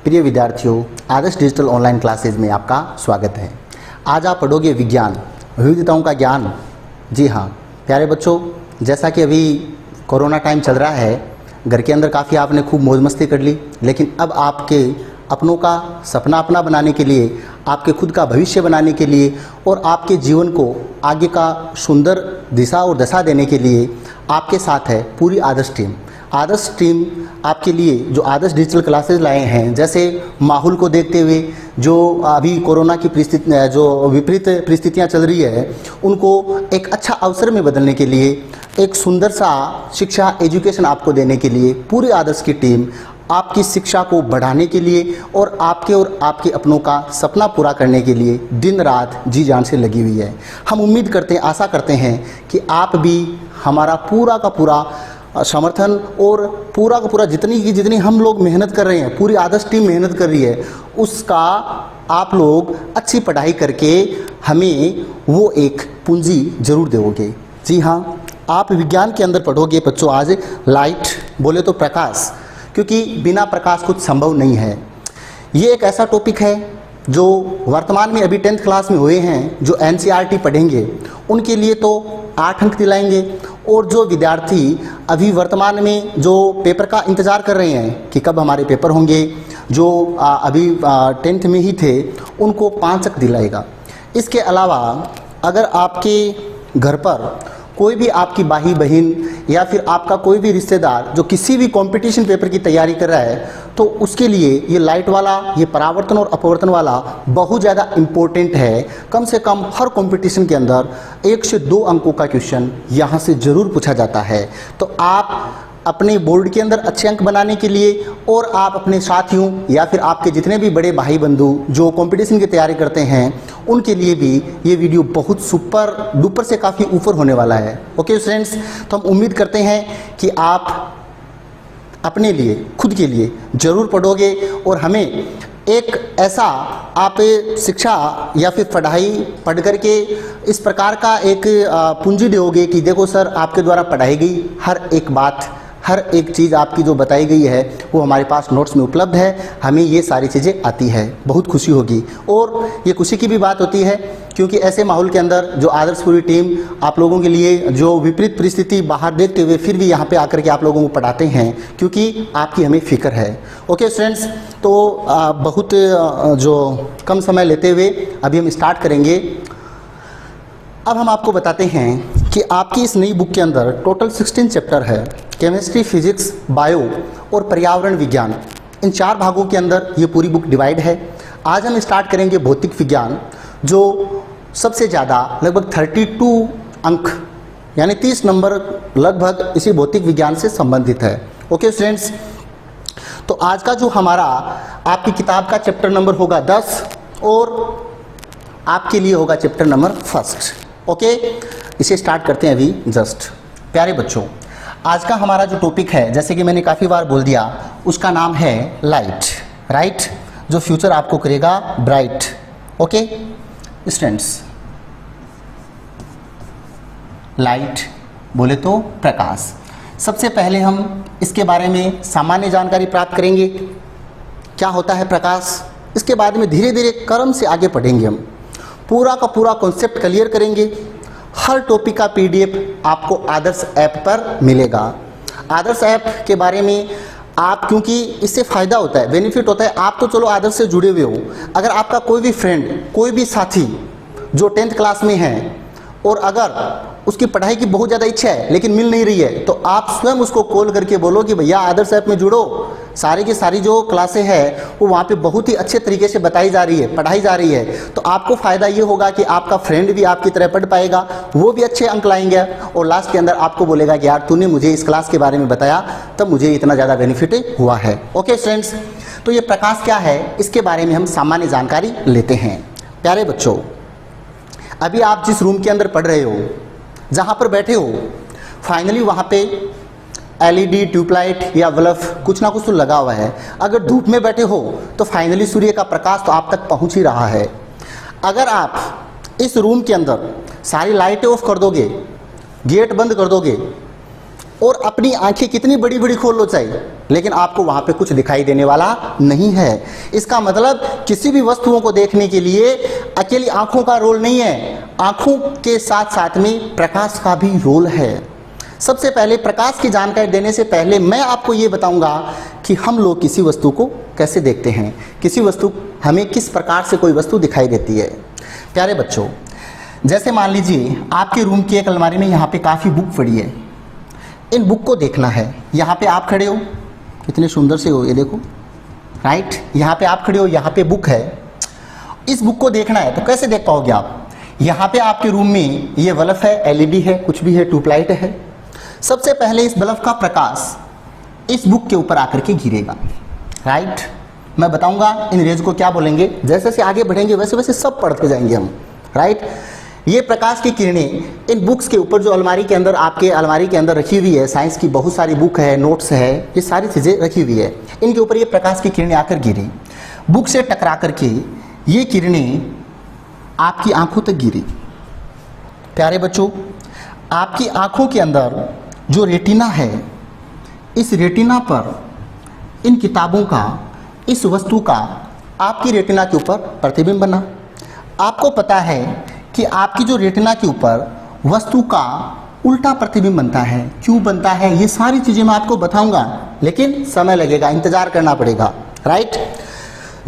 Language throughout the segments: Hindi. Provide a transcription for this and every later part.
प्रिय विद्यार्थियों, आदर्श डिजिटल ऑनलाइन क्लासेज में आपका स्वागत है। आज आप पढ़ोगे विज्ञान, विविधताओं का ज्ञान। जी हाँ प्यारे बच्चों, जैसा कि अभी कोरोना टाइम चल रहा है, घर के अंदर काफ़ी आपने खूब मौज मस्ती कर ली, लेकिन अब आपके अपनों का सपना अपना बनाने के लिए, आपके खुद का भविष्य बनाने के लिए और आपके जीवन को आगे का सुंदर दिशा और दशा देने के लिए आपके साथ है पूरी आदर्श टीम। आदर्श टीम आपके लिए जो आदर्श डिजिटल क्लासेस लाए हैं, जैसे माहौल को देखते हुए जो अभी कोरोना की परिस्थिति, जो विपरीत परिस्थितियां चल रही है, उनको एक अच्छा अवसर में बदलने के लिए, एक सुंदर सा शिक्षा एजुकेशन आपको देने के लिए पूरी आदर्श की टीम आपकी शिक्षा को बढ़ाने के लिए और आपके अपनों का सपना पूरा करने के लिए दिन रात जी जान से लगी हुई है। हम उम्मीद करते हैं, आशा करते हैं कि आप भी हमारा पूरा का पूरा समर्थन और पूरा का पूरा जितनी हम लोग मेहनत कर रहे हैं, पूरी आदर्श टीम मेहनत कर रही है, उसका आप लोग अच्छी पढ़ाई करके हमें वो एक पूंजी जरूर दोगे। जी हाँ, आप विज्ञान के अंदर पढ़ोगे बच्चों आज लाइट, बोले तो प्रकाश, क्योंकि बिना प्रकाश कुछ संभव नहीं है। ये एक ऐसा टॉपिक है जो वर्तमान में अभी 10th क्लास में हुए हैं, जो NCERT पढ़ेंगे उनके लिए तो 8 अंक दिलाएंगे, और जो विद्यार्थी अभी वर्तमान में जो पेपर का इंतज़ार कर रहे हैं कि कब हमारे पेपर होंगे, जो अभी 10th में ही थे, उनको 5 अंक दिलाएगा। इसके अलावा अगर आपके घर पर कोई भी आपकी भाई बहन या फिर आपका कोई भी रिश्तेदार जो किसी भी कंपटीशन पेपर की तैयारी कर रहा है, तो उसके लिए ये लाइट वाला, ये परावर्तन और अपवर्तन वाला बहुत ज़्यादा इम्पोर्टेंट है। कम से कम हर कंपटीशन के अंदर 1 से 2 अंकों का क्वेश्चन यहाँ से ज़रूर पूछा जाता है। तो आप अपने बोर्ड के अंदर अच्छे अंक बनाने के लिए और आप अपने साथियों या फिर आपके जितने भी बड़े भाई बंधु जो कंपटीशन की तैयारी करते हैं, उनके लिए भी ये वीडियो बहुत सुपर डुपर से काफ़ी ऊपर होने वाला है। ओके फ्रेंड्स, तो हम उम्मीद करते हैं कि आप अपने लिए, खुद के लिए ज़रूर पढ़ोगे और हमें एक ऐसा आप शिक्षा या फिर पढ़ाई पढ़ करके इस प्रकार का एक पूंजी दोगे कि देखो सर, आपके द्वारा पढ़ाई गई हर एक बात, हर एक चीज़ आपकी जो बताई गई है वो हमारे पास नोट्स में उपलब्ध है, हमें ये सारी चीज़ें आती है। बहुत खुशी होगी और ये खुशी की भी बात होती है, क्योंकि ऐसे माहौल के अंदर जो आदर्श पूरी टीम आप लोगों के लिए जो विपरीत परिस्थिति बाहर देखते हुए फिर भी यहाँ पे आकर के आप लोगों को पढ़ाते हैं, क्योंकि आपकी हमें फिक्र है। ओके फ्रेंड्स, तो बहुत जो कम समय लेते हुए अभी हम स्टार्ट करेंगे। अब हम आपको बताते हैं कि आपकी इस नई बुक के अंदर टोटल 16 चैप्टर है। केमिस्ट्री, फिजिक्स, बायो और पर्यावरण विज्ञान, इन 4 भागों के अंदर ये पूरी बुक डिवाइड है। आज हम स्टार्ट करेंगे भौतिक विज्ञान, जो सबसे ज़्यादा लगभग 32 अंक यानी 30 नंबर लगभग इसी भौतिक विज्ञान से संबंधित है। ओके फ्रेंड्स, तो आज का जो हमारा आपकी किताब का चैप्टर नंबर होगा 10 और आपके लिए होगा चैप्टर नंबर 1। ओके, इसे स्टार्ट करते हैं अभी जस्ट। प्यारे बच्चों, आज का हमारा जो टॉपिक है, जैसे कि मैंने काफ़ी बार बोल दिया, उसका नाम है लाइट, राइट, जो फ्यूचर आपको करेगा ब्राइट। ओके स्टूडेंट्स, लाइट बोले तो प्रकाश। सबसे पहले हम इसके बारे में सामान्य जानकारी प्राप्त करेंगे, क्या होता है प्रकाश। इसके बाद में धीरे धीरे क्रम से आगे पढ़ेंगे, हम पूरा का पूरा कॉन्सेप्ट क्लियर करेंगे। हर टॉपिक का PDF आपको आदर्श ऐप पर मिलेगा। आदर्श ऐप के बारे में आप, क्योंकि इससे फ़ायदा होता है, बेनिफिट होता है। आप तो चलो आदर्श से जुड़े हुए हो, अगर आपका कोई भी फ्रेंड, कोई भी साथी जो 10th क्लास में है और अगर उसकी पढ़ाई की बहुत ज़्यादा इच्छा है लेकिन मिल नहीं रही है, तो आप स्वयं उसको कॉल करके बोलो कि भैया आदर्श ऐप में जुड़ो, सारी की सारी जो क्लासें हैं वो वहाँ पे बहुत ही अच्छे तरीके से बताई जा रही है, पढ़ाई जा रही है। तो आपको फ़ायदा ये होगा कि आपका फ्रेंड भी आपकी तरह पढ़ पाएगा, वो भी अच्छे अंक लाएंगे और लास्ट के अंदर आपको बोलेगा कि यार तूने मुझे इस क्लास के बारे में बताया, तब मुझे इतना ज़्यादा बेनिफिट हुआ है। ओके फ्रेंड्स, तो ये प्रकाश क्या है, इसके बारे में हम सामान्य जानकारी लेते हैं। प्यारे बच्चों, अभी आप जिस रूम के अंदर पढ़ रहे हो, जहाँ पर बैठे हो, फाइनली वहाँ पे LED, ट्यूबलाइट या बल्ब कुछ ना कुछ तो लगा हुआ है। अगर धूप में बैठे हो तो फाइनली सूर्य का प्रकाश तो आप तक पहुँच ही रहा है। अगर आप इस रूम के अंदर सारी लाइटें ऑफ कर दोगे, गेट बंद कर दोगे और अपनी आंखें कितनी बड़ी बड़ी खोल लो चाहे, लेकिन आपको वहां पे कुछ दिखाई देने वाला नहीं है। इसका मतलब किसी भी वस्तुओं को देखने के लिए अकेली आंखों का रोल नहीं है, आंखों के साथ साथ में प्रकाश का भी रोल है। सबसे पहले प्रकाश की जानकारी देने से पहले मैं आपको ये बताऊंगा कि हम लोग किसी वस्तु को कैसे देखते हैं, किसी वस्तु हमें किस प्रकार से कोई वस्तु दिखाई देती है। प्यारे बच्चों, जैसे मान लीजिए आपके रूम की एक अलमारी में यहाँ पे काफ़ी बुक पड़ी है, इन बुक को देखना है। यहाँ पे आप खड़े हो, कितने सुंदर से हो, ये देखो, राइट। यहाँ पे आप खड़े हो, यहाँ पे बुक है, इस बुक को देखना है तो कैसे देख पाओगे आप? यहाँ पे आपके रूम में ये बल्ब है, एलईडी है, कुछ भी है, ट्यूबलाइट है। सबसे पहले इस बल्ब का प्रकाश इस बुक के ऊपर आकर के गिरेगा, राइट। मैं बताऊंगा इन रेज को क्या बोलेंगे, जैसे जैसे आगे बढ़ेंगे वैसे वैसे सब पढ़ते जाएंगे हम, राइट। ये प्रकाश की किरणें इन बुक्स के ऊपर, जो अलमारी के अंदर, आपके अलमारी के अंदर रखी हुई है, साइंस की बहुत सारी बुक है, नोट्स है, ये सारी चीज़ें रखी हुई है, इनके ऊपर ये प्रकाश की किरणें आकर गिरी, बुक से टकरा करके ये किरणें आपकी आंखों तक गिरी। प्यारे बच्चों, आपकी आंखों के अंदर जो रेटिना है, इस रेटिना पर इन किताबों का, इस वस्तु का आपकी रेटिना के ऊपर प्रतिबिंब बना। आपको पता है कि आपकी जो रेटिना के ऊपर वस्तु का उल्टा प्रतिबिंब बनता है। क्यों बनता है ये सारी चीज़ें मैं आपको बताऊंगा, लेकिन समय लगेगा, इंतजार करना पड़ेगा, राइट।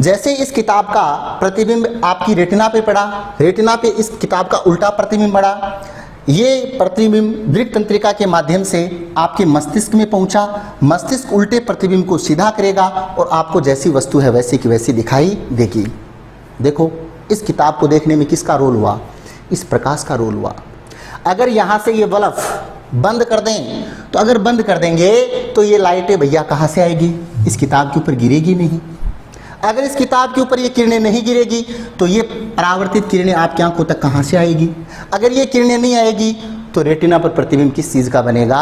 जैसे इस किताब का प्रतिबिंब आपकी रेटिना पे पड़ा, रेटिना पे इस किताब का उल्टा प्रतिबिंब पड़ा, ये प्रतिबिंब वृक्क तंत्रिका के माध्यम से आपके मस्तिष्क में पहुंचा, मस्तिष्क उल्टे प्रतिबिंब को सीधा करेगा और आपको जैसी वस्तु है वैसी की वैसी दिखाई देगी। देखो, इस किताब को देखने में किसका रोल हुआ? इस प्रकाश का रोल हुआ। अगर यहाँ से ये बल्ब बंद कर दें, तो अगर बंद कर देंगे तो ये लाइटें भैया कहाँ से आएगी? इस किताब के ऊपर गिरेगी नहीं। अगर इस किताब के ऊपर ये किरणें नहीं गिरेगी तो ये परावर्तित किरणें आपकी आंखों तक कहाँ से आएगी? अगर ये किरणें नहीं आएगी तो रेटिना पर प्रतिबिंब किस चीज़ का बनेगा?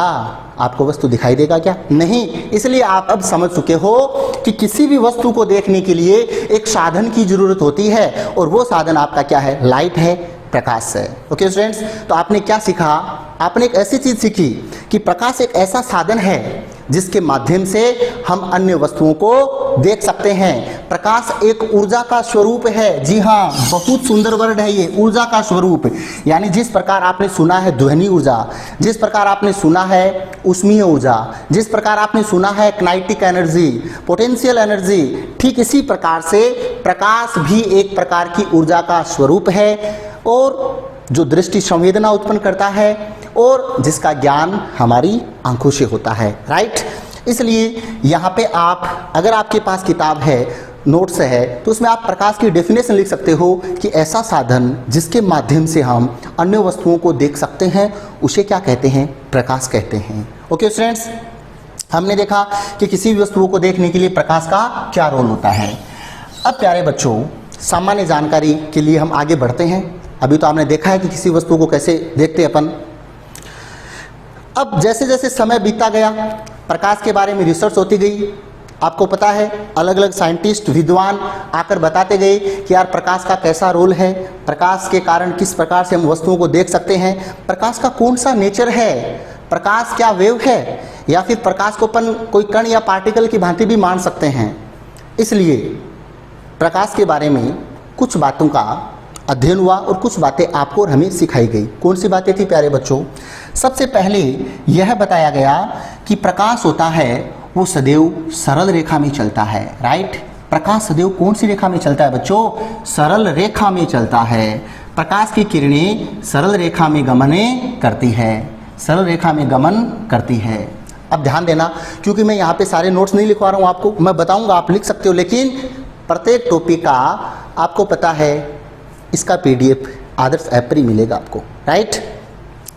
आपको वस्तु दिखाई देगा क्या? नहीं। इसलिए आप अब समझ चुके हो कि किसी भी वस्तु को देखने के लिए एक साधन की जरूरत होती है, और वो साधन आपका क्या है? लाइट है, प्रकाश है। ओके स्टूडेंट्स, तो आपने क्या सीखा? आपने एक ऐसी चीज़ सीखी कि प्रकाश एक ऐसा साधन है जिसके माध्यम से हम अन्य वस्तुओं को देख सकते हैं। प्रकाश एक ऊर्जा का स्वरूप है। जी हाँ, बहुत सुंदर वर्ड है ये, ऊर्जा का स्वरूप। यानी जिस प्रकार आपने सुना है ध्वनि ऊर्जा, जिस प्रकार आपने सुना है ऊष्मीय ऊर्जा, जिस प्रकार आपने सुना है काइनेटिक एनर्जी, पोटेंशियल एनर्जी, ठीक इसी प्रकार से प्रकाश भी एक प्रकार की ऊर्जा का स्वरूप है, और जो दृष्टि संवेदना उत्पन्न करता है और जिसका ज्ञान हमारी आंखों से होता है, राइट। इसलिए यहाँ पे आप, अगर आपके पास किताब है, नोट्स है, तो उसमें आप प्रकाश की डेफिनेशन लिख सकते हो कि ऐसा साधन जिसके माध्यम से हम अन्य वस्तुओं को देख सकते हैं, उसे क्या कहते हैं? प्रकाश कहते हैं। ओके स्टूडेंट्स, हमने देखा कि किसी भी वस्तुओं को देखने के लिए प्रकाश का क्या रोल होता है। अब प्यारे बच्चों, सामान्य जानकारी के लिए हम आगे बढ़ते हैं। अभी तो आपने देखा है कि किसी वस्तु को कैसे देखते हैं अपन। अब जैसे जैसे समय बीतता गया, प्रकाश के बारे में रिसर्च होती गई। आपको पता है, अलग अलग साइंटिस्ट, विद्वान आकर बताते गए कि यार प्रकाश का कैसा रोल है, प्रकाश के कारण किस प्रकार से हम वस्तुओं को देख सकते हैं, प्रकाश का कौन सा नेचर है, प्रकाश क्या वेव है, या फिर प्रकाश को अपन कोई कण या पार्टिकल की भांति भी मान सकते हैं। इसलिए प्रकाश के बारे में कुछ बातों का अध्ययन हुआ और कुछ बातें आपको और हमें सिखाई गई। कौन सी बातें थी प्यारे बच्चों? सबसे पहले यह बताया गया कि प्रकाश होता है वो सदैव सरल रेखा में चलता है, राइट। प्रकाश सदैव कौन सी रेखा में चलता है बच्चों? सरल रेखा में चलता है। प्रकाश की किरणें सरल रेखा में गमन करती है, सरल रेखा में गमन करती है। अब ध्यान देना, क्योंकि मैं यहाँ पे सारे नोट्स नहीं लिखवा रहा हूँ आपको, मैं बताऊँगा, आप लिख सकते हो, लेकिन प्रत्येक टॉपिक का आपको पता है इसका PDF आदर्श ऐप पर ही मिलेगा आपको, राइट।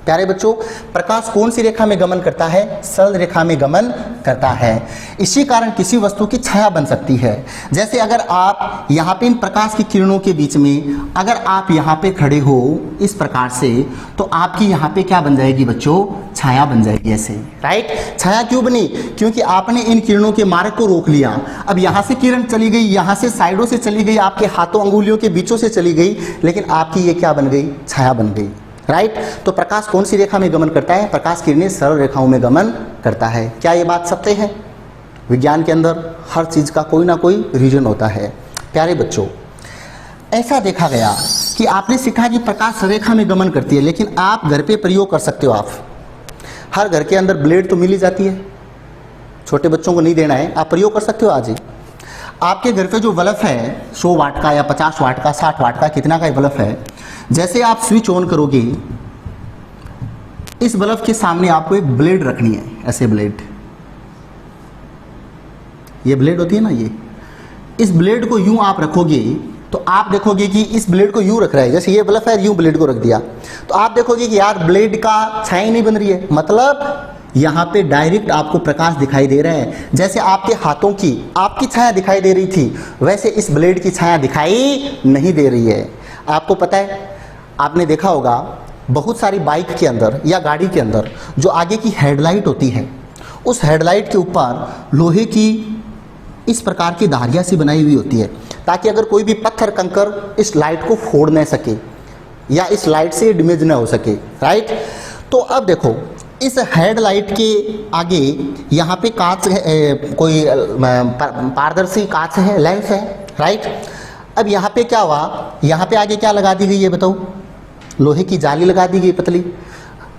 प्यारे बच्चों, प्रकाश कौन सी रेखा में गमन करता है? सरल रेखा में गमन करता है। इसी कारण किसी वस्तु की छाया बन सकती है। जैसे अगर आप यहाँ पे इन प्रकाश की किरणों के बीच में अगर आप यहाँ पे खड़े हो इस प्रकार से, तो आपकी यहाँ पे क्या बन जाएगी बच्चों? छाया बन जाएगी ऐसे, राइट। छाया क्यों बनी? क्योंकि आपने इन किरणों के मार्ग को रोक लिया। अब यहाँ से किरण चली गई, यहाँ से साइडों से चली गई, आपके हाथों अंगुलियों के बीचों से चली गई, लेकिन आपकी ये क्या बन गई? छाया बन गई, राइट। तो प्रकाश कौन सी रेखा में गमन करता है? प्रकाश किरणें सरल रेखाओं में गमन करता है। क्या ये बात सत्य है? विज्ञान के अंदर हर चीज़ का कोई ना कोई रीजन होता है। प्यारे बच्चों, ऐसा देखा गया कि आपने सीखा कि प्रकाश रेखा में गमन करती है, लेकिन आप घर पे प्रयोग कर सकते हो। आप हर घर के अंदर ब्लेड तो मिल ही जाती है, छोटे बच्चों को नहीं देना है, आप प्रयोग कर सकते हो आज ही। आपके घर पे जो बल्ब है 100 वाट का या 50 वाट का, 60 वाट का, कितना का बल्ब है, जैसे आप स्विच ऑन करोगे, इस बल्ब के सामने आपको एक ब्लेड रखनी है, ऐसे ब्लेड, ये ब्लेड होती है ना, ये इस ब्लेड को यूं आप रखोगे तो आप देखोगे कि इस ब्लेड को यूं रख रहा है, जैसे ये बल्ब है यूं ब्लेड को रख दिया, तो आप देखोगे कि यार ब्लेड का छाया नहीं बन रही है, मतलब यहाँ पे डायरेक्ट आपको प्रकाश दिखाई दे रहा है। जैसे आपके हाथों की आपकी छाया दिखाई दे रही थी, वैसे इस ब्लेड की छाया दिखाई नहीं दे रही है। आपको पता है, आपने देखा होगा बहुत सारी बाइक के अंदर या गाड़ी के अंदर जो आगे की हेडलाइट होती है, उस हेडलाइट के ऊपर लोहे की इस प्रकार की धारियाँ सी बनाई हुई होती है, ताकि अगर कोई भी पत्थर कंकर इस लाइट को फोड़ न सके या इस लाइट से डैमेज न हो सके, राइट। तो अब देखो, इस हेडलाइट के आगे यहाँ पे कांच है, कोई पारदर्शी कांच है, लेंस है, राइट। अब यहाँ पे क्या हुआ, यहाँ पे आगे क्या लगा दी गई है बताओ, लोहे की जाली लगा दी गई पतली।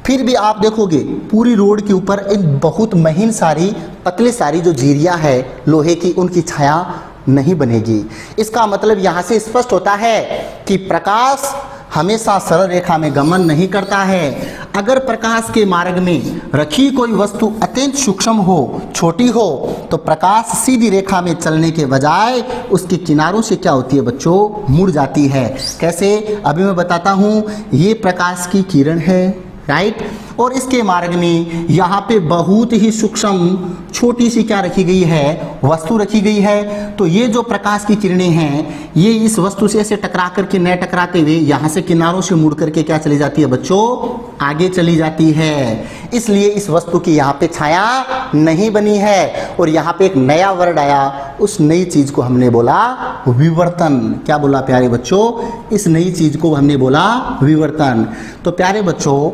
फिर भी आप देखोगे पूरी रोड के ऊपर एक बहुत महीन सारी पतली सारी जो जीरियाँ है लोहे की, उनकी छाया नहीं बनेगी। इसका मतलब यहाँ से स्पष्ट होता है कि प्रकाश हमेशा सरल रेखा में गमन नहीं करता है। अगर प्रकाश के मार्ग में रखी कोई वस्तु अत्यंत सूक्ष्म हो, छोटी हो, तो प्रकाश सीधी रेखा में चलने के बजाय उसके किनारों से क्या होती है बच्चों, मुड़ जाती है। कैसे, अभी मैं बताता हूँ। ये प्रकाश की किरण है, राइट, और इसके मार्ग में यहाँ पे बहुत ही सूक्ष्म छोटी सी क्या रखी गई है, वस्तु रखी गई है। तो ये जो प्रकाश की किरणें हैं, ये इस वस्तु से ऐसे टकरा करके न टकराते हुए यहाँ से किनारों से मुड़ करके क्या चली जाती है बच्चों, आगे चली जाती है। इसलिए इस वस्तु की यहाँ पे छाया नहीं बनी है, और यहाँ पे एक नया वर्ड आया, उस नई चीज को हमने बोला विवर्तन। क्या बोला प्यारे बच्चों, इस नई चीज को हमने बोला विवर्तन। तो प्यारे बच्चों,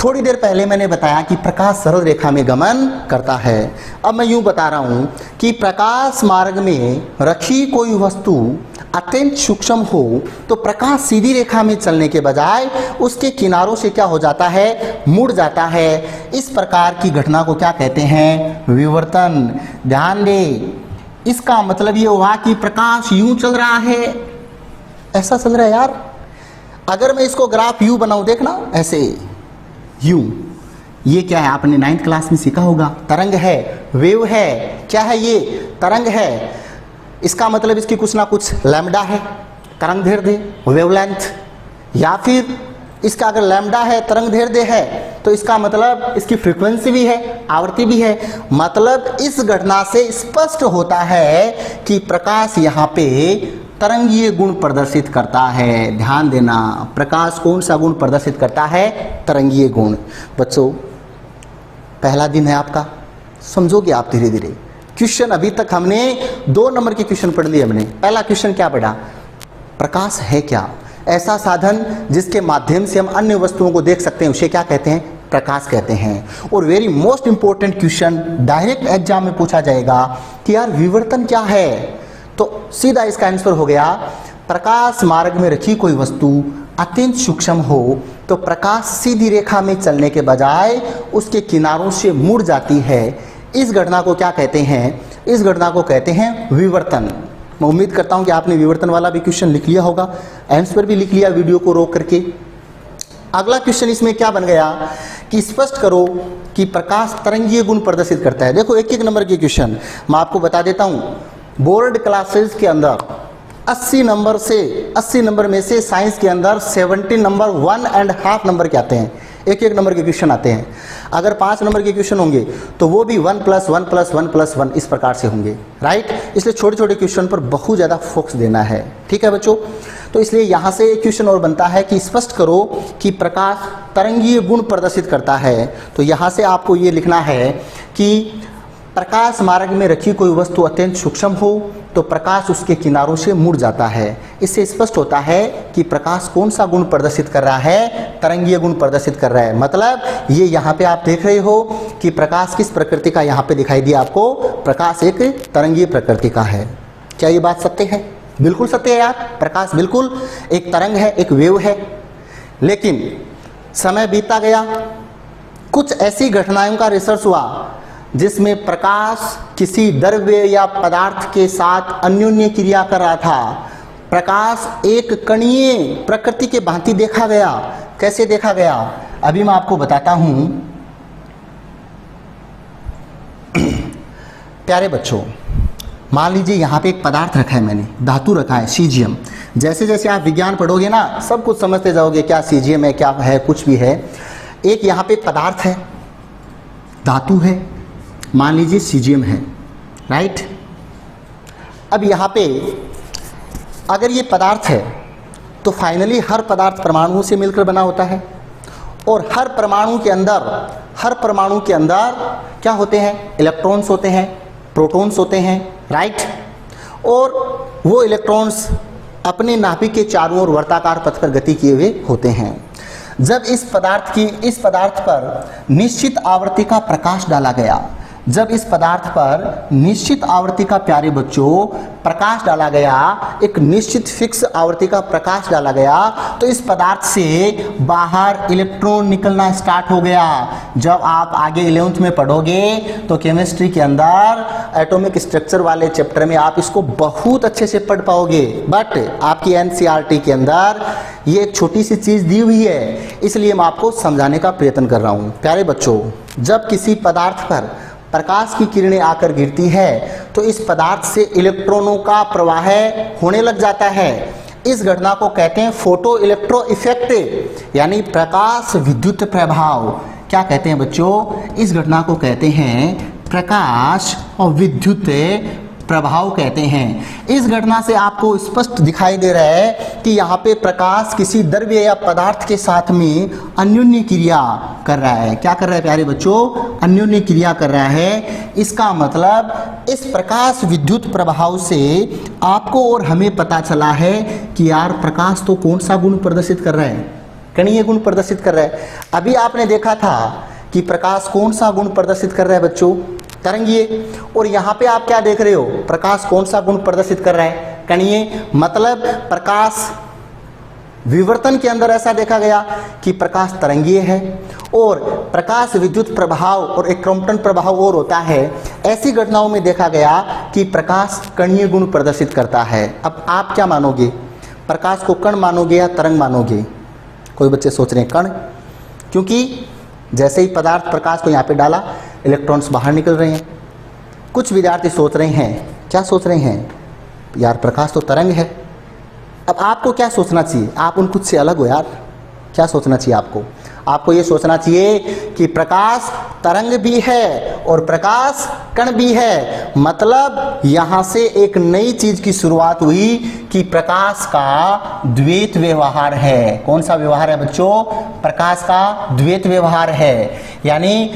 थोड़ी देर पहले मैंने बताया कि प्रकाश सरल रेखा में गमन करता है। अब मैं यूं बता रहा हूं कि प्रकाश मार्ग में रखी कोई वस्तु अत्यंत सूक्ष्म हो तो प्रकाश सीधी रेखा में चलने के बजाय उसके किनारों से क्या हो जाता है, मुड़ जाता है। इस प्रकार की घटना को क्या कहते हैं, विवर्तन। ध्यान दे, इसका मतलब ये हुआ कि प्रकाश यूं चल रहा है, ऐसा चल रहा है यार। अगर मैं इसको ग्राफ यू बनाऊं, देखना ऐसे यू, ये क्या है, आपने 9th क्लास में सीखा होगा, तरंग है, वेव है। क्या है ये, तरंग है। इसका मतलब इसकी कुछ ना कुछ लैम्डा है, तरंग दैर्ध्य, वेवलेंथ, या फिर इसका अगर लैम्डा है, तरंग दैर्ध्य है, तो इसका मतलब इसकी फ्रीक्वेंसी भी है, आवृत्ति भी है। मतलब इस घटना से स्पष्ट होता है कि प्रकाश यहाँ पे तरंगीय गुण प्रदर्शित करता है। ध्यान देना, प्रकाश कौन सा गुण प्रदर्शित करता है, तरंगीय गुण। बच्चों, पहला दिन है आपका, समझोगे आप धीरे धीरे। क्वेश्चन अभी तक हमने 2 नंबर के क्वेश्चन पढ़ लिए हमने। पहला क्वेश्चन क्या पढ़ा, प्रकाश है क्या, ऐसा साधन जिसके माध्यम से हम अन्य वस्तुओं को देख सकते हैं, उसे क्या कहते हैं, प्रकाश कहते हैं। और very most important question direct exam में पूछा जाएगा कि यार विवर्तन क्या है, तो सीधा इसका आंसर हो गया, प्रकाश मार्ग में रखी कोई वस्तु अत्यंत सूक्ष्म हो तो प्रकाश सीधी रेखा में चलने के बजाय उसके किनारों से मुड़ जाती है। इस घटना को क्या कहते हैं, इस घटना को कहते हैं विवर्तन। मैं उम्मीद करता हूं कि आपने विवर्तन वाला भी क्वेश्चन लिख लिया होगा, आंसर भी लिख लिया वीडियो को रोक करके। अगला क्वेश्चन इसमें क्या बन गया कि स्पष्ट करो कि प्रकाश तरंगीय गुण प्रदर्शित करता है। देखो, एक एक नंबर के क्वेश्चन मैं आपको बता देता हूं। बोर्ड क्लासेस के अंदर 80 नंबर में से साइंस के अंदर 70 नंबर 1.5 नंबर के आते हैं, एक एक नंबर के क्वेश्चन आते हैं। अगर 5 नंबर के क्वेश्चन होंगे तो वो भी 1+1+1+1 इस प्रकार से होंगे, राइट। इसलिए छोटे छोटे क्वेश्चन पर बहुत ज़्यादा फोकस देना है, ठीक है बच्चों। तो इसलिए यहाँ से एक क्वेश्चन और बनता है कि स्पष्ट करो कि प्रकाश तरंगीय गुण प्रदर्शित करता है। तो यहाँ से आपको ये लिखना है कि प्रकाश मार्ग में रखी कोई वस्तु अत्यंत सूक्ष्म हो तो प्रकाश उसके किनारों से मुड़ जाता है। इससे स्पष्ट होता है कि प्रकाश कौन सा गुण प्रदर्शित कर रहा है, तरंगीय गुण प्रदर्शित कर रहा है। मतलब ये यहाँ पे आप देख रहे हो कि प्रकाश किस प्रकृति का यहाँ पे दिखाई दिया आपको, प्रकाश एक तरंगीय प्रकृति का है। क्या ये बात सत्य है? बिल्कुल सत्य है यार, प्रकाश बिल्कुल एक तरंग है, एक वेव है। लेकिन समय बीतता गया, कुछ ऐसी घटनाओं का रिसर्च हुआ जिसमें प्रकाश किसी द्रव्य या पदार्थ के साथ अन्योन्य क्रिया कर रहा था। प्रकाश एक कणीय प्रकृति के भांति देखा गया। कैसे देखा गया? अभी मैं आपको बताता हूं। प्यारे बच्चों, मान लीजिए यहाँ पे एक पदार्थ रखा है, मैंने धातु रखा है, सीजियम। जैसे जैसे आप विज्ञान पढ़ोगे ना, सब कुछ समझते जाओगे, क्या सीजियम है, क्या है, कुछ भी है। एक यहाँ पे पदार्थ है, धातु है, मान लीजिए सीजियम है, राइट। अब यहाँ पे अगर ये पदार्थ है तो फाइनली हर पदार्थ परमाणुओं से मिलकर बना होता है, और हर परमाणु के अंदर क्या होते हैं? इलेक्ट्रॉन्स होते हैं, प्रोटॉन्स होते हैं, राइट। और वो इलेक्ट्रॉन्स अपने नाभिक के चारों ओर वर्ताकार पथ पर गति किए हुए होते हैं। जब इस पदार्थ पर निश्चित आवृत्ति का प्रकाश डाला गया, जब इस पदार्थ पर निश्चित आवृत्ति का, प्यारे बच्चों, प्रकाश डाला गया, एक निश्चित फिक्स आवृत्ति का प्रकाश डाला गया, तो इस पदार्थ से बाहर इलेक्ट्रॉन निकलना स्टार्ट हो गया। जब आप आगे 11th में पढ़ोगे तो केमिस्ट्री के अंदर एटॉमिक स्ट्रक्चर वाले चैप्टर में आप इसको बहुत अच्छे से पढ़ पाओगे, बट आपकी एनसीईआरटी के अंदर ये एक छोटी सी चीज़ दी हुई है, इसलिए मैं आपको समझाने का प्रयत्न कर रहा हूँ। प्यारे बच्चों, जब किसी पदार्थ पर प्रकाश की किरणें आकर गिरती है तो इस पदार्थ से इलेक्ट्रॉनों का प्रवाह होने लग जाता है। इस घटना को कहते हैं फोटो इलेक्ट्रो इफेक्ट, यानी प्रकाश विद्युत प्रभाव। क्या कहते हैं बच्चों? इस घटना को कहते हैं प्रकाश और विद्युत प्रभाव कहते हैं। इस घटना से आपको स्पष्ट दिखाई दे रहा है कि यहाँ पे प्रकाश किसी द्रव्य या पदार्थ के साथ में अन्योन्य क्रिया कर रहा है। क्या कर रहा है प्यारे बच्चों? अन्योन्य क्रिया कर रहा है। इसका मतलब इस प्रकाश विद्युत प्रभाव से आपको और हमें पता चला है कि यार प्रकाश तो कौन सा गुण प्रदर्शित कर रहा है? कणीय गुण प्रदर्शित कर रहा है। अभी आपने देखा था कि प्रकाश कौन सा गुण प्रदर्शित कर रहा है बच्चों? तरंगीय। और यहाँ पे आप क्या देख रहे हो? प्रकाश कौन सा गुण प्रदर्शित कर रहा है? कणीय। मतलब प्रकाश विवर्तन के अंदर ऐसा देखा गया कि प्रकाश तरंगीय है, और प्रकाश विद्युत प्रभाव और एक क्रॉम्पटन प्रभाव और होता है। ऐसी घटनाओं में देखा गया कि प्रकाश कणीय गुण प्रदर्शित करता है। अब आप क्या मानोगे? प्रकाश को कण मानोगे या तरंग मानोगे? कोई बच्चे सोच रहे हैं कण, क्योंकि जैसे ही पदार्थ प्रकाश को यहाँ पे डाला, इलेक्ट्रॉन्स बाहर निकल रहे हैं। कुछ विद्यार्थी सोच रहे हैं, क्या सोच रहे हैं? यार प्रकाश तो तरंग है। अब आपको क्या सोचना चाहिए? आप उन कुछ से अलग हो यार। क्या सोचना चाहिए आपको? आपको ये सोचना चाहिए कि प्रकाश तरंग भी है और प्रकाश कण भी है। मतलब यहाँ से एक नई चीज की शुरुआत हुई कि प्रकाश का द्वैत व्यवहार है। कौन सा व्यवहार है बच्चों? प्रकाश का द्वैत व्यवहार है। यानी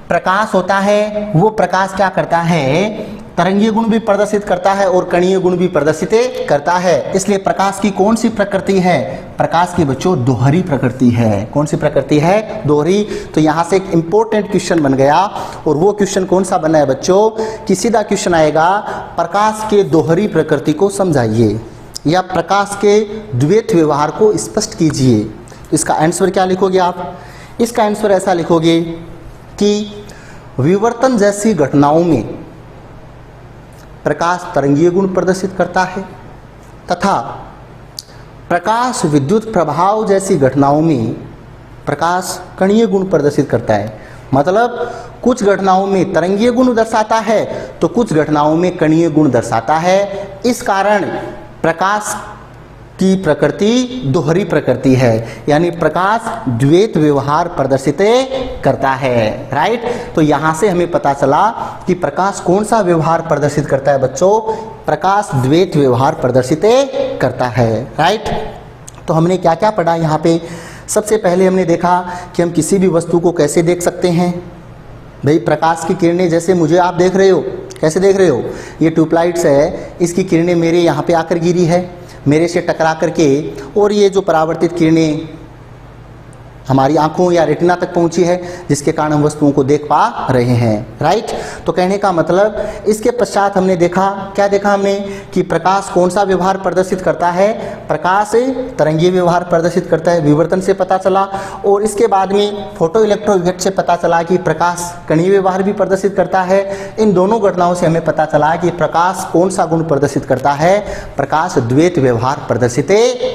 प्रकाश होता है, वो प्रकाश क्या करता है? तरंगीय गुण भी प्रदर्शित करता है और कणीय गुण भी प्रदर्शित करता है। इसलिए प्रकाश की कौन सी प्रकृति है? प्रकाश की बच्चों दोहरी प्रकृति है। कौन सी प्रकृति है? दोहरी। तो यहाँ से एक इंपॉर्टेंट क्वेश्चन बन गया, और वो क्वेश्चन कौन सा बना है बच्चों? कि सीधा क्वेश्चन आएगा, प्रकाश के दोहरी प्रकृति को समझाइए या प्रकाश के द्वैत व्यवहार को स्पष्ट कीजिए। तो इसका आंसर क्या लिखोगे आप? इसका आंसर ऐसा लिखोगे कि विवर्तन जैसी घटनाओं में प्रकाश तरंगीय गुण प्रदर्शित करता है, तथा प्रकाश विद्युत प्रभाव जैसी घटनाओं में प्रकाश कणीय गुण प्रदर्शित करता है। मतलब कुछ घटनाओं में तरंगीय गुण दर्शाता है तो कुछ घटनाओं में कणीय गुण दर्शाता है। इस कारण प्रकाश की प्रकृति दोहरी प्रकृति है, यानी प्रकाश द्वैत व्यवहार प्रदर्शित करता है। राइट। तो यहाँ से हमें पता चला कि प्रकाश कौन सा व्यवहार प्रदर्शित करता है बच्चों? प्रकाश द्वैत व्यवहार प्रदर्शित करता है। राइट। तो हमने क्या क्या पढ़ा यहाँ पे? सबसे पहले हमने देखा कि हम किसी भी वस्तु को कैसे देख सकते हैं, भाई प्रकाश की किरणें जैसे मुझे आप देख रहे हो, कैसे देख रहे हो, ये ट्यूबलाइट्स है, इसकी किरणें मेरे यहाँ पे आकर गिरी है, मेरे से टकरा करके, और ये जो परावर्तित किरणें हमारी आंखों या रेटिना तक पहुंची है, जिसके कारण हम वस्तुओं को देख पा रहे हैं, राइट। तो कहने का मतलब इसके पश्चात हमने देखा, क्या देखा हमने कि प्रकाश कौन सा व्यवहार प्रदर्शित करता है, प्रकाश तरंगीय व्यवहार प्रदर्शित करता है, विवर्तन से पता चला। और इसके बाद में फोटो इलेक्ट्रो इफेक्ट से पता चला कि प्रकाश कणीय व्यवहार भी प्रदर्शित करता है। इन दोनों घटनाओं से हमें पता चला कि प्रकाश कौन सा गुण प्रदर्शित करता है, प्रकाश द्वैत व्यवहार प्रदर्शित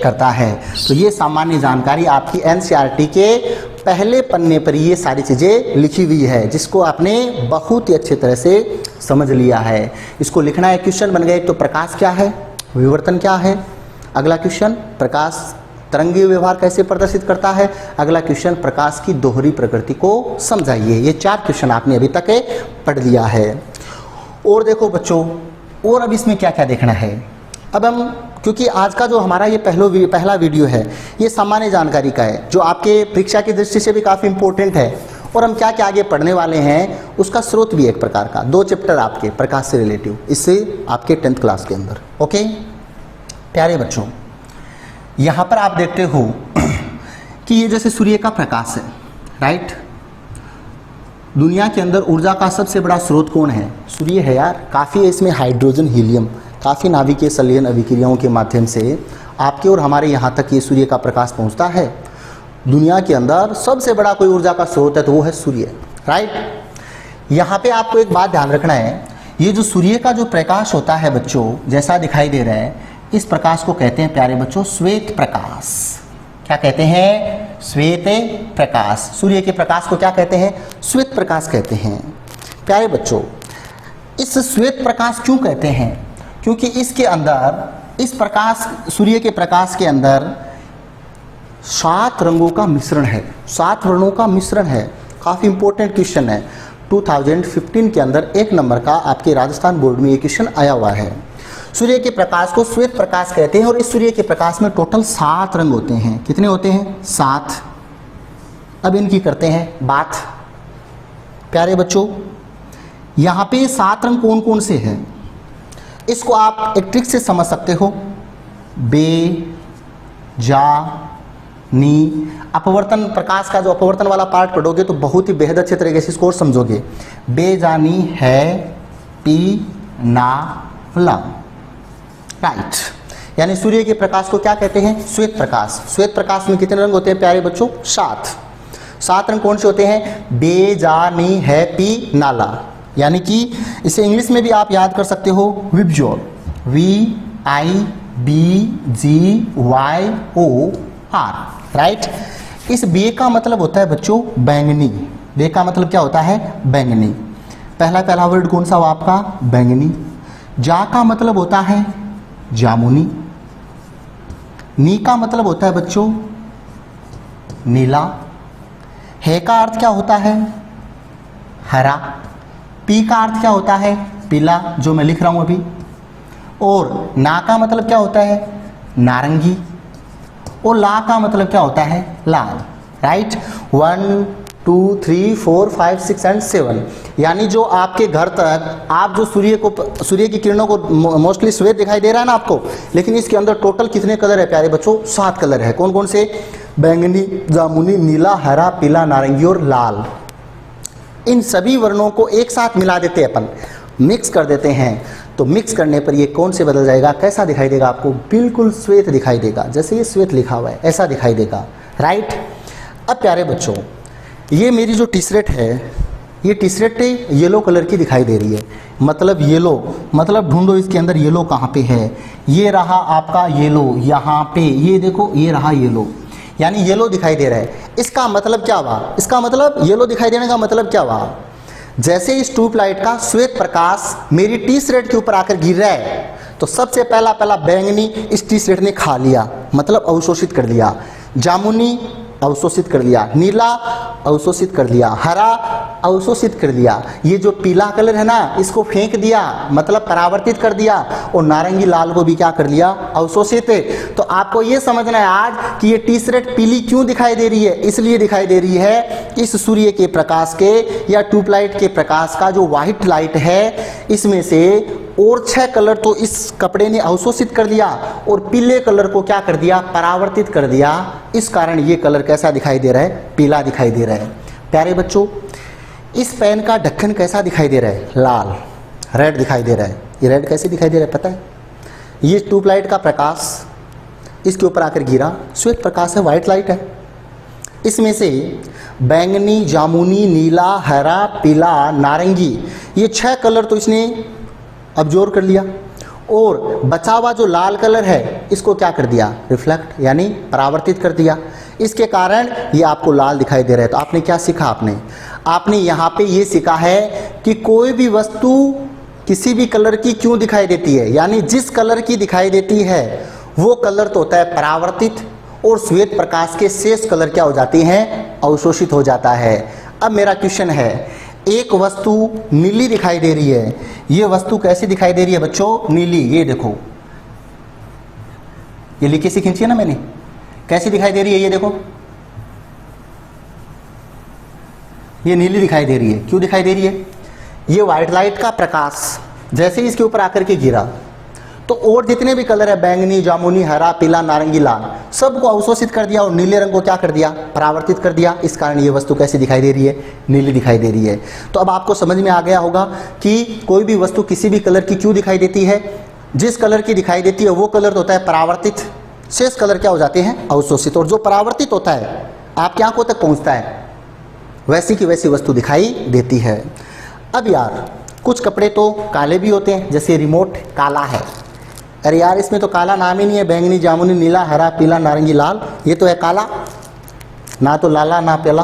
करता है। तो ये सामान्य जानकारी आपकी एनसीईआरटी के पहले पन्ने पर ये सारी चीज़ें लिखी हुई है, जिसको आपने बहुत ही अच्छे तरह से समझ लिया है। इसको लिखना है, क्वेश्चन बन गए। तो प्रकाश क्या है, विवर्तन क्या है, अगला क्वेश्चन प्रकाश तरंगीय व्यवहार कैसे प्रदर्शित करता है, अगला क्वेश्चन प्रकाश की दोहरी प्रकृति को समझाइए। ये 4 क्वेश्चन आपने अभी तक पढ़ लिया है। और देखो बच्चों, और अब इसमें क्या क्या देखना है। अब हम, क्योंकि आज का जो हमारा ये पहला वीडियो है, ये सामान्य जानकारी का है, जो आपके परीक्षा की दृष्टि से भी काफ़ी इंपॉर्टेंट है, और हम क्या क्या आगे पढ़ने वाले हैं उसका स्रोत भी एक प्रकार का, 2 चैप्टर आपके प्रकाश से रिलेटिव, इससे आपके 10th क्लास के अंदर। ओके प्यारे बच्चों, यहाँ पर आप देखते हो कि ये जैसे सूर्य का प्रकाश है, राइट। दुनिया के अंदर ऊर्जा का सबसे बड़ा स्रोत कौन है, सूर्य है यार। काफ़ी है इसमें हाइड्रोजन, हीलियम, काफ़ी नाभिकीय संलयन अभिक्रियाओं के माध्यम से आपके और हमारे यहाँ तक ये सूर्य का प्रकाश पहुँचता है। दुनिया के अंदर सबसे बड़ा कोई ऊर्जा का स्रोत है तो वो है सूर्य, राइट। यहाँ पे आपको एक बात ध्यान रखना है, ये जो सूर्य का जो प्रकाश होता है बच्चों, जैसा दिखाई दे रहा है, इस प्रकाश को कहते हैं प्यारे बच्चों श्वेत प्रकाश। क्या कहते हैं, श्वेत प्रकाश। सूर्य के प्रकाश को क्या कहते हैं, श्वेत प्रकाश कहते हैं। प्यारे बच्चों, इस श्वेत प्रकाश क्यों कहते हैं, क्योंकि इसके अंदर, इस प्रकाश, सूर्य के प्रकाश के अंदर 7 रंगों का मिश्रण है, 7 वर्णों का मिश्रण है। काफ़ी इंपॉर्टेंट क्वेश्चन है, 2015 के अंदर 1 नंबर का आपके राजस्थान बोर्ड में ये क्वेश्चन आया हुआ है। सूर्य के प्रकाश को श्वेत प्रकाश कहते हैं, और इस सूर्य के प्रकाश में टोटल 7 रंग होते हैं। कितने होते हैं, 7। अब इनकी करते हैं बात। प्यारे बच्चों, यहाँ पे 7 रंग कौन कौन से हैं, इसको आप एक ट्रिक से समझ सकते हो। बे, जा, नी, अपवर्तन, प्रकाश का जो अपवर्तन वाला पार्ट पढ़ोगे तो बहुत ही बेहद अच्छे तरीके से इसको और समझोगे। बे, जा, नी, है, पी, ना, ला, राइट। यानी सूर्य के प्रकाश को क्या कहते हैं, श्वेत प्रकाश। श्वेत प्रकाश में कितने रंग होते हैं प्यारे बच्चों, 7 रंग कौन से होते हैं, बे, जा, नी, है, पी, नाला। यानी कि इसे इंग्लिश में भी आप याद कर सकते हो, विबज्योर, VIBGYOR, राइट। इस बे का मतलब होता है बच्चों बैंगनी। बे का मतलब क्या होता है, बैंगनी। पहला वर्ड कौन सा हुआ आपका, बैंगनी। जा का मतलब होता है जामुनी। नी का मतलब होता है बच्चों नीला। है का अर्थ क्या होता है, हरा। पी का अर्थ क्या होता है, पीला, जो मैं लिख रहा हूं अभी। और ना का मतलब क्या होता है, नारंगी। और ला का मतलब क्या होता है, लाल, राइट। 1 2 3 4 5 6 एंड 7, यानी जो आपके घर तक आप जो सूर्य की किरणों को मोस्टली श्वेत दिखाई दे रहा है ना आपको, लेकिन इसके अंदर टोटल कितने कलर है प्यारे बच्चों, 7 कलर है। कौन कौन से, बैंगनी, जामुनी, नीला, हरा, पीला, नारंगी और लाल। इन सभी वर्णों को एक साथ मिला देते हैं अपन, मिक्स कर देते हैं। तो मिक्स करने पर ये कौन से बदल जाएगा, कैसा दिखाई देगा आपको, बिल्कुल श्वेत दिखाई देगा। जैसे ये श्वेत लिखा हुआ है ऐसा दिखाई देगा, राइट। अब प्यारे बच्चों, ये मेरी जो टी शर्ट है, ये टी शर्ट येलो कलर की दिखाई दे रही है। मतलब येलो, मतलब ढूंढो इसके अंदर येलो कहाँ पे है। ये रहा आपका येलो, यहाँ पे ये देखो, ये रहा येलो, यानी येलो दिखाई दे रहा है। इसका मतलब क्या हुआ, इसका मतलब येलो दिखाई देने का मतलब क्या हुआ, जैसे इस ट्यूबलाइट का श्वेत प्रकाश मेरी टी शर्ट के ऊपर आकर गिर रहा है, तो सबसे पहला बैंगनी इस टी शर्ट ने खा लिया, मतलब अवशोषित कर लिया। जामुनी अवशोषित कर दिया, नीला अवशोषित कर दिया, हरा अवशोषित कर दिया, ये जो पीला कलर है ना इसको फेंक दिया मतलब परावर्तित कर दिया, और नारंगी लाल को भी क्या कर लिया, अवशोषित। तो आपको ये समझना है आज कि ये टी शर्ट पीली क्यों दिखाई दे रही है, इसलिए दिखाई दे रही है इस सूर्य के प्रकाश के या ट्यूबलाइट के प्रकाश का जो व्हाइट लाइट है इसमें से और 6 कलर तो इस कपड़े ने अवशोषित कर दिया और पीले कलर को क्या कर दिया, परावर्तित कर दिया। इस कारण ये कलर कैसा दिखाई दे रहा है, पीला दिखाई दे रहा है। प्यारे बच्चों, इस पेन का ढक्कन कैसा दिखाई दे रहा है, लाल, रेड दिखाई दे रहा है। ये रेड कैसे दिखाई दे रहा है पता है, ये ट्यूबलाइट का प्रकाश इसके ऊपर आकर गिरा, श्वेत प्रकाश है, व्हाइट लाइट है। इसमें से बैंगनी, जामुनी, नीला, हरा, पीला, नारंगी, ये 6 कलर तो इसने अब्जॉर्व कर लिया, और बचा हुआ जो लाल कलर है इसको क्या कर दिया, रिफ्लेक्ट यानी परावर्तित कर दिया। इसके कारण ये आपको लाल दिखाई दे रहा है। तो आपने क्या सीखा, आपने यहाँ पे ये सीखा है कि कोई भी वस्तु किसी भी कलर की क्यों दिखाई देती है, यानी जिस कलर की दिखाई देती है वो कलर तो होता है परावर्तित, और श्वेत प्रकाश के शेष कलर क्या हो जाते हैं, अवशोषित हो जाता है। अब मेरा क्वेश्चन है, एक वस्तु नीली दिखाई दे रही है, ये वस्तु कैसी दिखाई दे रही है बच्चों, नीली। ये देखो, ये लीके से खींची है ना मैंने, कैसी दिखाई दे रही है, ये देखो, ये नीली दिखाई दे रही है। क्यों दिखाई दे रही है, ये व्हाइट लाइट का प्रकाश जैसे ही इसके ऊपर आकर के गिरा तो और जितने भी कलर है, बैंगनी, जामुनी, हरा, पीला, नारंगी, लाल, सबको अवशोषित कर दिया और नीले रंग को क्या कर दिया, परावर्तित कर दिया। इस कारण ये वस्तु कैसी दिखाई दे रही है, नीली दिखाई दे रही है। तो अब आपको समझ में आ गया होगा कि कोई भी वस्तु किसी भी कलर की क्यों दिखाई देती है, जिस कलर की दिखाई देती है वो कलर तो होता है परावर्तित, शेष कलर क्या हो जाते हैं, अवशोषित। और जो परावर्तित होता है आपकी आंखों तक पहुंचता है, वैसी की वैसी वस्तु दिखाई देती है। अब यार कुछ कपड़े तो काले भी होते हैं, जैसे रिमोट काला है। अरे यार इसमें तो काला नाम ही नहीं है, बैंगनी, जामुनी, नीला, हरा, पीला, नारंगी, लाल, ये तो है काला, ना तो लाला ना पीला,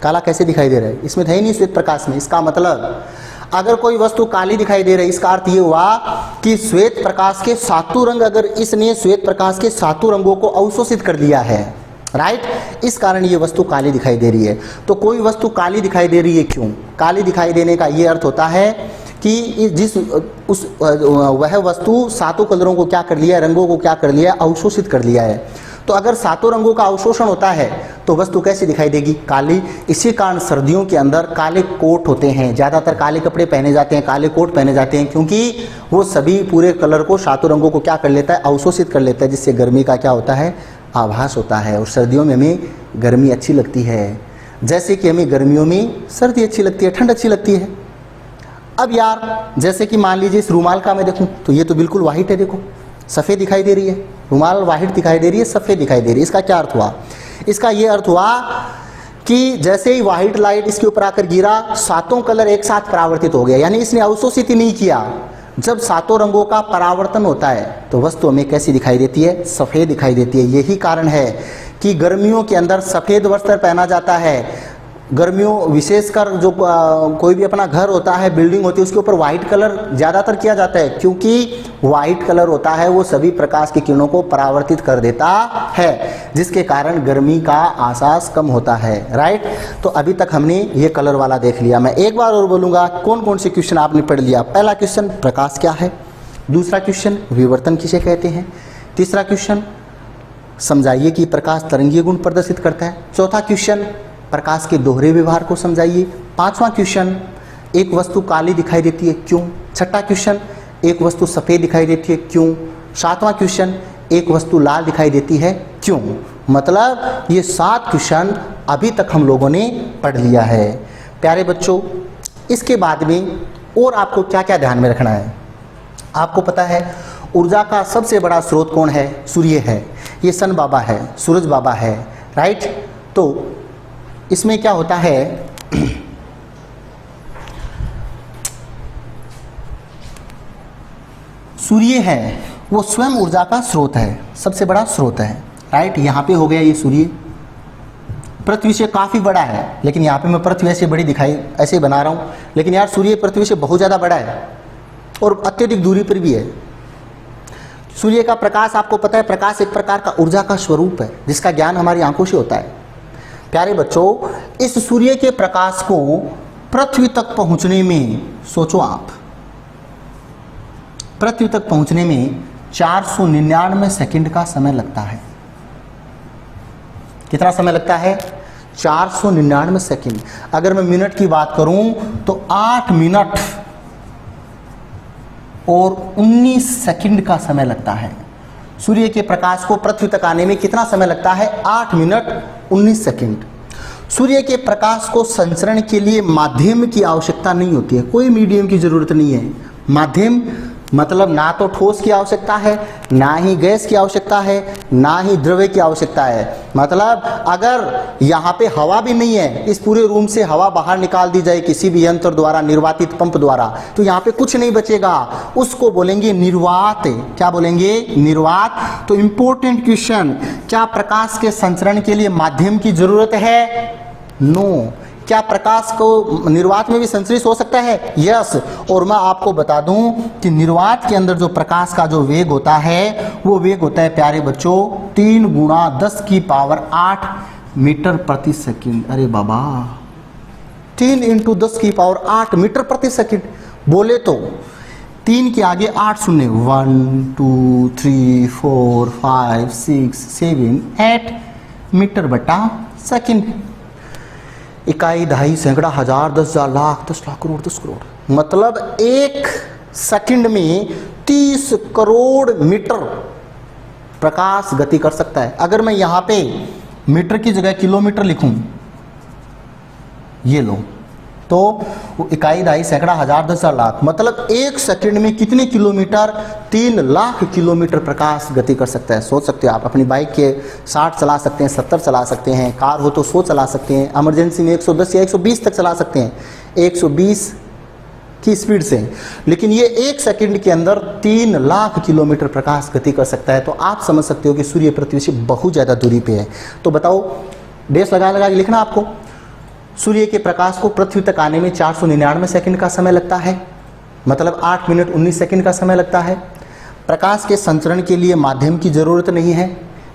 काला कैसे दिखाई दे रहा है, इसमें था ही नहीं श्वेत प्रकाश में। इसका मतलब अगर कोई वस्तु काली दिखाई दे रही है, इसका अर्थ ये हुआ कि श्वेत प्रकाश के 7 रंग, अगर इसने श्वेत प्रकाश के 7 रंगों को अवशोषित कर दिया है, राइट, इस कारण ये वस्तु काली दिखाई दे रही है। तो कोई वस्तु काली दिखाई दे रही है, क्यों काली दिखाई देने का ये अर्थ होता है कि वह वस्तु 7 कलरों को क्या कर लिया है, रंगों को क्या कर लिया है, अवशोषित कर लिया है। तो अगर 7 रंगों का अवशोषण होता है तो वस्तु कैसी दिखाई देगी, काली। इसी कारण सर्दियों के अंदर काले कोट होते हैं, ज़्यादातर काले कपड़े पहने जाते हैं, काले कोट पहने जाते हैं, क्योंकि वो सभी पूरे कलर को 7 रंगों को क्या कर लेता है, अवशोषित कर लेता है, जिससे गर्मी का क्या होता है, आभास होता है। और सर्दियों में हमें गर्मी अच्छी लगती है, जैसे कि हमें गर्मियों में सर्दी अच्छी लगती है, ठंड अच्छी लगती है। अब यार जैसे कि मान लीजिए इस रूमाल का मैं देखूं तो ये तो बिल्कुल वाइट है, देखो सफ़ेद दिखाई दे रही है, रूमाल वाइट दिखाई दे रही है, सफ़ेद दिखाई दे रही है। इसका क्या अर्थ हुआ, इसका ये अर्थ हुआ कि जैसे ही वाइट लाइट इसके ऊपर आकर गिरा, 7 कलर एक साथ परावर्तित हो गया, यानी इसने अवशोषित ही नहीं किया। जब 7 रंगों का परावर्तन होता है तो वस्तु हमें कैसी दिखाई देती है, सफ़ेद दिखाई देती है। यही कारण है कि गर्मियों के अंदर सफ़ेद वस्त्र पहना जाता है। गर्मियों विशेषकर जो कोई भी अपना घर होता है, बिल्डिंग होती है, उसके ऊपर वाइट कलर ज़्यादातर किया जाता है, क्योंकि वाइट कलर होता है वो सभी प्रकाश की किरणों को परावर्तित कर देता है, जिसके कारण गर्मी का एहसास कम होता है, राइट। तो अभी तक हमने ये कलर वाला देख लिया। मैं एक बार और बोलूँगा, कौन कौन से क्वेश्चन आपने पढ़ लिया। पहला क्वेश्चन प्रकाश क्या है, दूसरा क्वेश्चन विवर्तन किसे कहते हैं, तीसरा क्वेश्चन समझाइए कि प्रकाश तरंगीय गुण प्रदर्शित करता है, चौथा क्वेश्चन प्रकाश के दोहरे व्यवहार को समझाइए, पांचवा क्वेश्चन एक वस्तु काली दिखाई देती है क्यों, छठा क्वेश्चन एक वस्तु सफ़ेद दिखाई देती है क्यों, सातवां क्वेश्चन एक वस्तु लाल दिखाई देती है क्यों। मतलब ये 7 क्वेश्चन अभी तक हम लोगों ने पढ़ लिया है। प्यारे बच्चों, इसके बाद में और आपको क्या क्या ध्यान में रखना है। आपको पता है ऊर्जा का सबसे बड़ा स्रोत कौन है, सूर्य है, ये सन बाबा है, सूरज बाबा है, राइट। तो इसमें क्या होता है, सूर्य है वो स्वयं ऊर्जा का स्रोत है, सबसे बड़ा स्रोत है, राइट। यहाँ पे हो गया ये सूर्य, पृथ्वी से काफ़ी बड़ा है, लेकिन यहाँ पे मैं पृथ्वी ऐसे बड़ी दिखाई ऐसे बना रहा हूँ, लेकिन यार सूर्य पृथ्वी से बहुत ज़्यादा बड़ा है और अत्यधिक दूरी पर भी है। सूर्य का प्रकाश आपको पता है, प्रकाश एक प्रकार का ऊर्जा का स्वरूप है जिसका ज्ञान हमारी आंखों से होता है। प्यारे बच्चों, इस सूर्य के प्रकाश को पृथ्वी तक पहुंचने में, सोचो आप, पृथ्वी तक पहुंचने में 499 सेकंड का समय लगता है। कितना समय लगता है? 499 सेकंड। अगर मैं मिनट की बात करूं तो 8 मिनट और 19 सेकंड का समय लगता है। सूर्य के प्रकाश को पृथ्वी तक आने में कितना समय लगता है? 8 मिनट 19 सेकंड। सूर्य के प्रकाश को संचरण के लिए माध्यम की आवश्यकता नहीं होती है, कोई मीडियम की जरूरत नहीं है। माध्यम मतलब ना तो ठोस की आवश्यकता है, ना ही गैस की आवश्यकता है, ना ही द्रव्य की आवश्यकता है। मतलब अगर यहाँ पे हवा भी नहीं है, इस पूरे रूम से हवा बाहर निकाल दी जाए किसी भी यंत्र द्वारा, निर्वातित पंप द्वारा, तो यहाँ पे कुछ नहीं बचेगा, उसको बोलेंगे निर्वात। क्या बोलेंगे? निर्वात। तो इंपॉर्टेंट क्वेश्चन, क्या प्रकाश के संचरण के लिए माध्यम की जरूरत है? नो। क्या प्रकाश को निर्वात में भी संचरित हो सकता है? यस। और मैं आपको बता दूं कि निर्वात के अंदर जो प्रकाश का जो वेग होता है वो वेग होता है प्यारे बच्चों 3 गुणा 10 की पावर 8 मीटर प्रति सेकंड। अरे बाबा, 3 इंटू 10 की पावर 8 मीटर प्रति सेकंड। बोले तो 3 के आगे 8 शून्य, 1 2 3 4 5 6 7 8 मीटर बटा सेकंड। इकाई, दहाई, सैकड़ा, हजार, 10,000, लाख, 10 लाख, करोड़, 10 करोड़। मतलब 1 सेकंड में 30 करोड़ मीटर प्रकाश गति कर सकता है। अगर मैं यहाँ पे मीटर की जगह किलोमीटर लिखूं, ये लो, तो इकाई, दहाई, सैकड़ा, हजार, 10,000, लाख, मतलब 1 सेकंड में कितने किलोमीटर? 3 लाख किलोमीटर प्रकाश गति कर सकता है। सोच सकते हो आप, अपनी बाइक के 60 चला सकते हैं, 70 चला सकते हैं, कार हो तो 100 चला सकते हैं, इमरजेंसी में 110 या 120 तक चला सकते हैं, 120 की स्पीड से। लेकिन ये 1 सेकंड के अंदर 3 लाख किलोमीटर प्रकाश गति कर सकता है। तो आप समझ सकते हो कि सूर्य पृथ्वी से बहुत ज़्यादा दूरी पे है। तो बताओ, डेस लगा लगा के लिखना आपको। सूर्य के प्रकाश को पृथ्वी तक आने में 499 सेकंड का समय लगता है, मतलब 8 मिनट 19 सेकंड का समय लगता है। प्रकाश के संचरण के लिए माध्यम की जरूरत नहीं है,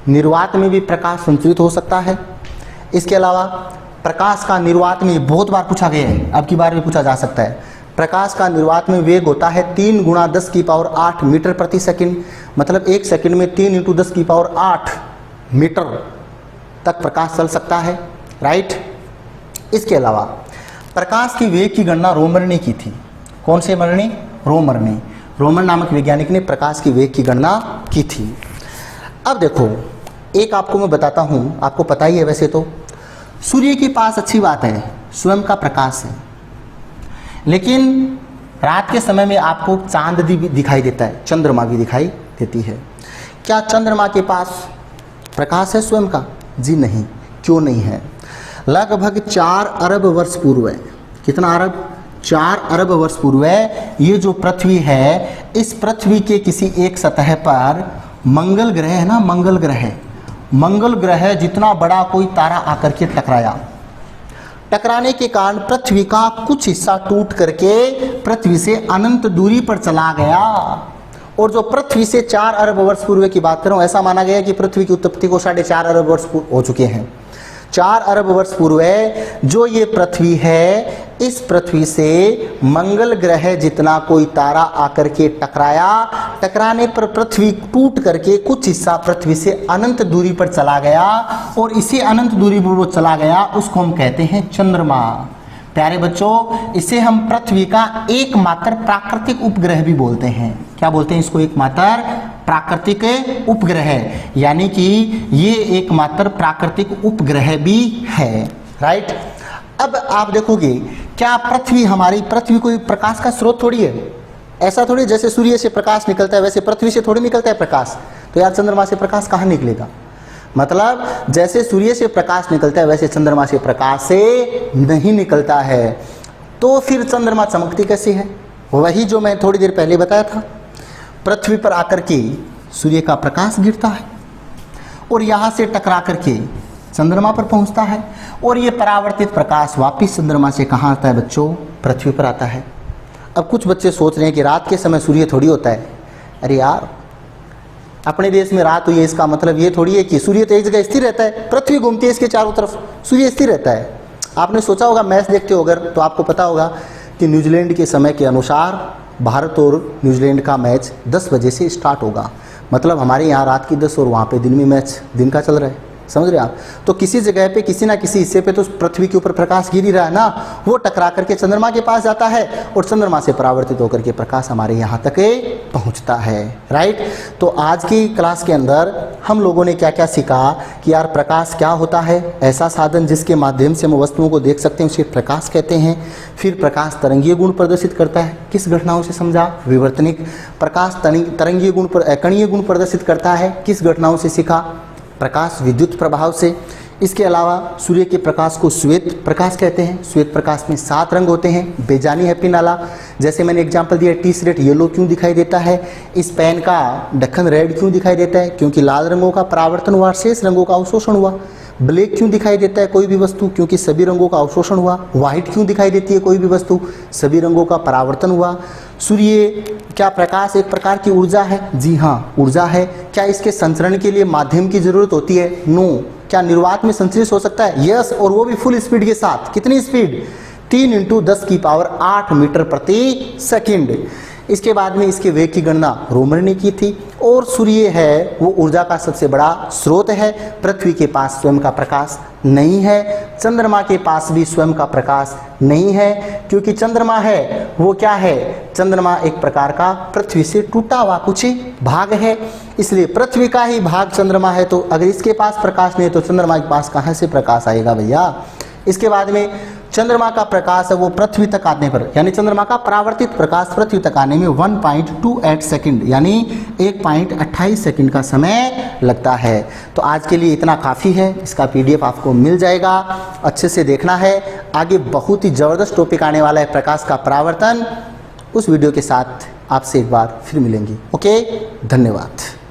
निर्वात में भी प्रकाश संचरित हो सकता है। इसके अलावा प्रकाश का निर्वात में बहुत बार पूछा गया है, अब की बार भी पूछा जा सकता है। प्रकाश का निर्वात में वेग होता है 3 गुणा 10 की पावर 8 मीटर प्रति सेकंड, मतलब 1 सेकंड में 3 इंटू 10 की पावर 8 मीटर तक प्रकाश चल सकता है। राइट। इसके अलावा प्रकाश की वेग की गणना रोमर ने की थी। कौन से मरनी? रोमर ने। रोमर नामक वैज्ञानिक ने प्रकाश की वेग की गणना की थी। अब देखो, एक आपको मैं बताता हूँ, आपको पता ही है वैसे तो, सूर्य के पास अच्छी बात है स्वयं का प्रकाश है, लेकिन रात के समय में आपको चांद भी दिखाई देता है, चंद्रमा भी दिखाई देती है। क्या चंद्रमा के पास प्रकाश है स्वयं का? जी नहीं। क्यों नहीं है? लगभग 4 अरब वर्ष पूर्व है। कितना अरब? 4 अरब वर्ष पूर्व है ये जो पृथ्वी है, इस पृथ्वी के किसी एक सतह पर मंगल ग्रह है ना, मंगल ग्रह, मंगल ग्रह जितना बड़ा कोई तारा आकर के टकराया। टकराने के कारण पृथ्वी का कुछ हिस्सा टूट करके पृथ्वी से अनंत दूरी पर चला गया। और जो पृथ्वी से 4 अरब वर्ष पूर्व की बात करूं, ऐसा माना गया कि पृथ्वी की उत्पत्ति को 4.5 अरब वर्ष हो चुके हैं। 4 अरब वर्ष पूर्व जो ये पृथ्वी है, इस पृथ्वी से मंगल ग्रह जितना कोई तारा आकर के टकराया। टकराने पर पृथ्वी टूट करके कुछ हिस्सा पृथ्वी से अनंत दूरी पर चला गया, और इसी अनंत दूरी पर वो चला गया उसको हम कहते हैं चंद्रमा। प्यारे बच्चों, इसे हम पृथ्वी का एकमात्र प्राकृतिक उपग्रह भी बोलते हैं। क्या बोलते हैं इसको? एकमात्र प्राकृतिक उपग्रह, यानी कि ये एकमात्र प्राकृतिक उपग्रह भी है। राइट। अब आप देखोगे, क्या पृथ्वी, हमारी पृथ्वी कोई प्रकाश का स्रोत थोड़ी है। ऐसा थोड़ी जैसे सूर्य से प्रकाश निकलता है वैसे पृथ्वी से थोड़ी निकलता है प्रकाश। तो यार चंद्रमा से प्रकाश कहाँ निकलेगा? मतलब जैसे सूर्य से प्रकाश निकलता है वैसे चंद्रमा से प्रकाश से नहीं निकलता है। तो फिर चंद्रमा चमकती कैसे है? वही जो मैं थोड़ी देर पहले बताया था, पृथ्वी पर आकर के सूर्य का प्रकाश गिरता है और यहाँ से टकरा करके चंद्रमा पर पहुँचता है, और ये परावर्तित प्रकाश वापिस चंद्रमा से कहाँ आता है बच्चों? पृथ्वी पर आता है। अब कुछ बच्चे सोच रहे हैं कि रात के समय सूर्य थोड़ी होता है। अरे यार, अपने देश में रात हुई है, इसका मतलब ये थोड़ी है कि सूर्य तो एक जगह स्थिर रहता है, पृथ्वी घूमती है इसके चारों तरफ, सूर्य स्थिर रहता है। आपने सोचा होगा, मैच देखते हो अगर, तो आपको पता होगा कि न्यूजीलैंड के समय के अनुसार भारत और न्यूजीलैंड का मैच 10 बजे से स्टार्ट होगा। मतलब हमारे यहाँ रात की 10 और वहाँ पे दिन में मैच दिन का चल रहा है, समझ रहे आप। तो किसी जगह पे किसी ना किसी हिस्से पे तो पृथ्वी के ऊपर प्रकाश गिर ही रहा है ना, वो टकरा करके चंद्रमा के पास जाता है और चंद्रमा से परावर्तित होकर के प्रकाश हमारे यहाँ तक पहुँचता है, राइट। तो आज की क्लास के अंदर हम लोगों ने क्या क्या सीखा कि यार प्रकाश क्या होता है, ऐसा साधन जिसके माध्यम से हम वस्तुओं को देख सकते हैं उसे प्रकाश कहते हैं। फिर प्रकाश तरंगीय गुण प्रदर्शित करता है, किस घटनाओं से समझा, विवर्तनिक। प्रकाश तरंगीय गुण कणीय गुण प्रदर्शित करता है, किस घटनाओं से सीखा, प्रकाश विद्युत प्रभाव से। इसके अलावा सूर्य के प्रकाश को श्वेत प्रकाश कहते हैं। श्वेत प्रकाश में 7 रंग होते हैं, बेजानी है पिनाला। जैसे मैंने एग्जांपल दिया, टी शर्ट येलो क्यों दिखाई देता है, इस पेन का ढक्कन रेड क्यों दिखाई देता है, क्योंकि लाल रंगों का परावर्तन हुआ, शेष रंगों का अवशोषण हुआ। ब्लैक क्यों दिखाई देता है कोई भी वस्तु, क्योंकि सभी रंगों का अवशोषण हुआ। व्हाइट क्यों दिखाई देती है कोई भी वस्तु, सभी रंगों का परावर्तन हुआ। सूर्य क्या प्रकाश एक प्रकार की ऊर्जा है, जी हाँ ऊर्जा है। क्या इसके संचरण के लिए माध्यम की जरूरत होती है, नो। क्या निर्वात में संश्लेष हो सकता है, यस, और वो भी फुल स्पीड के साथ। कितनी स्पीड, 3 × 10⁸ मीटर प्रति सेकंड। इसके बाद में इसके वेग की गणना रोमर ने की थी। और सूर्य है वो ऊर्जा का सबसे बड़ा स्रोत है। पृथ्वी के पास स्वयं का प्रकाश नहीं है, चंद्रमा के पास भी स्वयं का प्रकाश नहीं है, क्योंकि चंद्रमा है वो क्या है, चंद्रमा एक प्रकार का पृथ्वी से टूटा हुआ कुछ भाग है, इसलिए पृथ्वी का ही भाग चंद्रमा है। तो अगर इसके पास प्रकाश नहीं है तो चंद्रमा के पास कहाँ से प्रकाश आएगा भैया। इसके बाद में चंद्रमा का प्रकाश है वो पृथ्वी तक आने पर, यानी चंद्रमा का परावर्तित प्रकाश पृथ्वी तक आने में 1.28 सेकंड यानी 1.28 सेकंड का समय लगता है। तो आज के लिए इतना काफ़ी है, इसका PDF आपको मिल जाएगा, अच्छे से देखना है। आगे बहुत ही ज़बरदस्त टॉपिक आने वाला है, प्रकाश का परावर्तन। उस वीडियो के साथ आपसे एक बार फिर मिलेंगे। ओके, धन्यवाद।